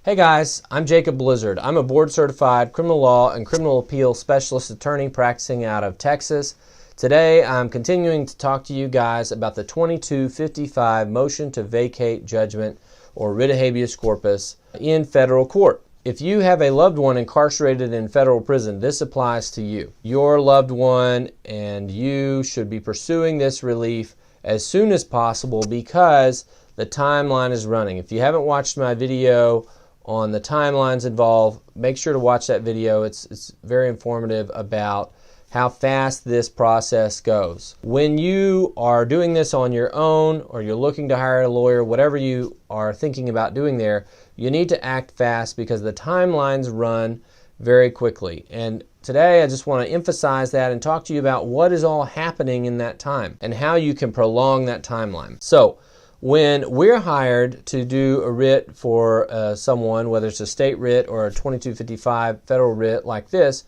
Hey guys, I'm Jacob Blizzard. I'm a board-certified criminal law and criminal appeal specialist attorney practicing out of Texas. Today I'm continuing to talk to you guys about the 2255 motion to vacate judgment or writ of habeas corpus in federal court. If you have a loved one incarcerated in federal prison, this applies to you. Your loved one and you should be pursuing this relief as soon as possible because the timeline is running. If you haven't watched my video on the timelines involved, make sure to watch that video. It's very informative about how fast this process goes. When you are doing this on your own or you're looking to hire a lawyer, whatever you are thinking about doing there, you need to act fast because the timelines run very quickly. And today I just want to emphasize that and talk to you about what is all happening in that time and how you can prolong that timeline. So when we're hired to do a writ for someone, whether it's a state writ or a 2255 federal writ like this,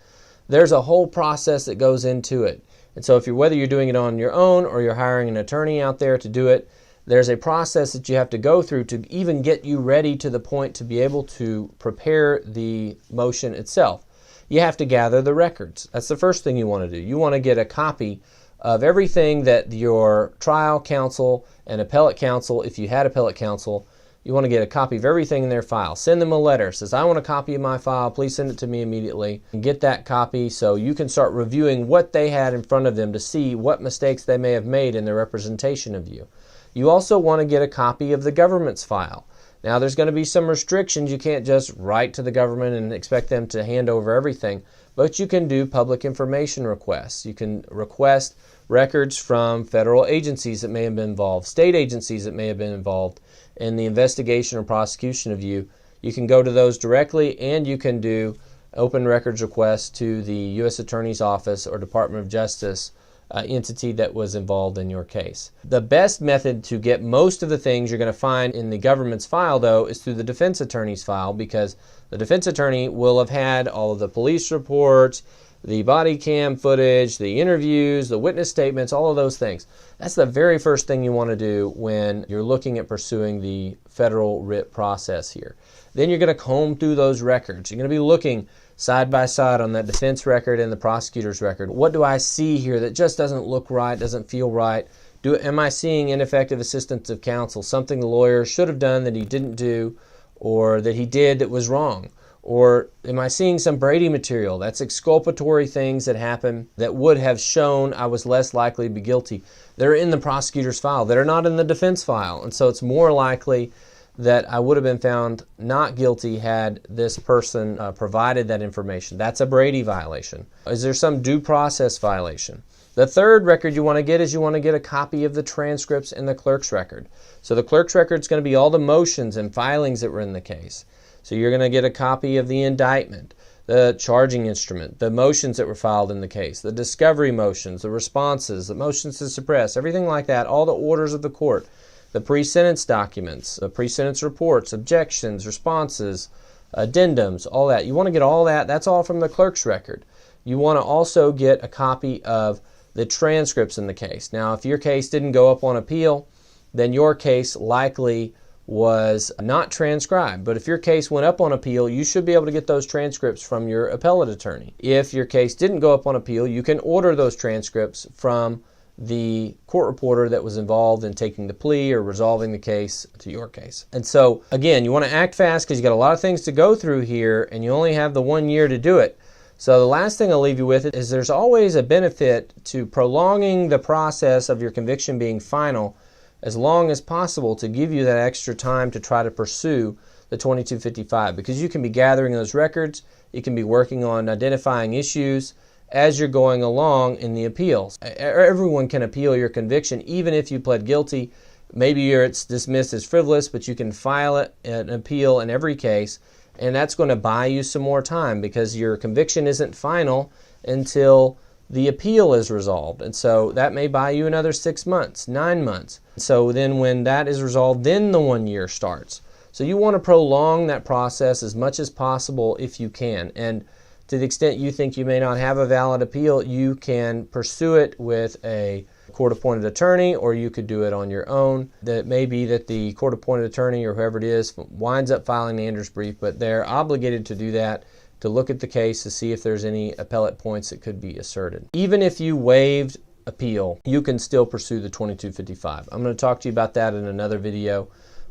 there's a whole process that goes into it. And so whether you're doing it on your own or you're hiring an attorney out there to do it, there's a process that you have to go through to even get you ready to the point to be able to prepare the motion itself. You have to gather the records. That's the first thing you want to do. You want to get a copy of everything that your trial counsel and appellate counsel, if you had appellate counsel, you want to get a copy of everything in their file. Send them a letter. Says, I want a copy of my file. Please send it to me immediately. And get that copy so you can start reviewing what they had in front of them to see what mistakes they may have made in their representation of you. You also want to get a copy of the government's file. Now, there's going to be some restrictions. You can't just write to the government and expect them to hand over everything, but you can do public information requests. You can request records from federal agencies that may have been involved, state agencies that may have been involved in the investigation or prosecution of you. You can go to those directly, and you can do open records requests to the U.S. Attorney's Office or Department of Justice entity that was involved in your case. The best method to get most of the things you're going to find in the government's file, though, is through the defense attorney's file, because the defense attorney will have had all of the police reports, the body cam footage, the interviews, the witness statements, all of those things. That's the very first thing you want to do when you're looking at pursuing the federal writ process here. Then you're going to comb through those records. You're going to be looking side by side on that defense record and the prosecutor's record. What do I see here that just doesn't look right, doesn't feel right? Am I seeing ineffective assistance of counsel, something the lawyer should have done that he didn't do, or that he did that was wrong? Or am I seeing some Brady material? That's exculpatory things that happen that would have shown I was less likely to be guilty. They're in the prosecutor's file. They're not in the defense file. And so it's more likely that I would have been found not guilty had this person provided that information. That's a Brady violation. Is there some due process violation? The third record you want to get is you want to get a copy of the transcripts in the clerk's record. So the clerk's record is going to be all the motions and filings that were in the case. So you're going to get a copy of the indictment, the charging instrument, the motions that were filed in the case, the discovery motions, the responses, the motions to suppress, everything like that, all the orders of the court, the pre-sentence documents, the pre-sentence reports, objections, responses, addendums, all that. You want to get all that. That's all from the clerk's record. You want to also get a copy of the transcripts in the case. Now, if your case didn't go up on appeal, then your case likely was not transcribed. But if your case went up on appeal, you should be able to get those transcripts from your appellate attorney. If your case didn't go up on appeal, you can order those transcripts from the court reporter that was involved in taking the plea or resolving the case to your case. And so, again, you want to act fast because you got a lot of things to go through here and you only have the 1 year to do it. So the last thing I'll leave you with is there's always a benefit to prolonging the process of your conviction being final as long as possible to give you that extra time to try to pursue the 2255, because you can be gathering those records, you can be working on identifying issues as you're going along in the appeals. Everyone can appeal your conviction, even if you pled guilty. Maybe it's dismissed as frivolous, but you can file an appeal in every case, and that's going to buy you some more time because your conviction isn't final until the appeal is resolved. And so that may buy you another 6 months, 9 months. So then when that is resolved, then the 1 year starts. So you want to prolong that process as much as possible if you can. And to the extent you think you may not have a valid appeal, you can pursue it with a court-appointed attorney, or you could do it on your own. That may be that the court-appointed attorney or whoever it is winds up filing the Anders brief, but they're obligated to do that, to look at the case to see if there's any appellate points that could be asserted. Even if you waived appeal, you can still pursue the 2255. I'm going to talk to you about that in another video,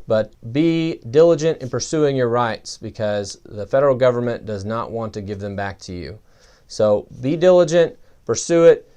but be diligent in pursuing your rights because the federal government does not want to give them back to you. So be diligent, pursue it.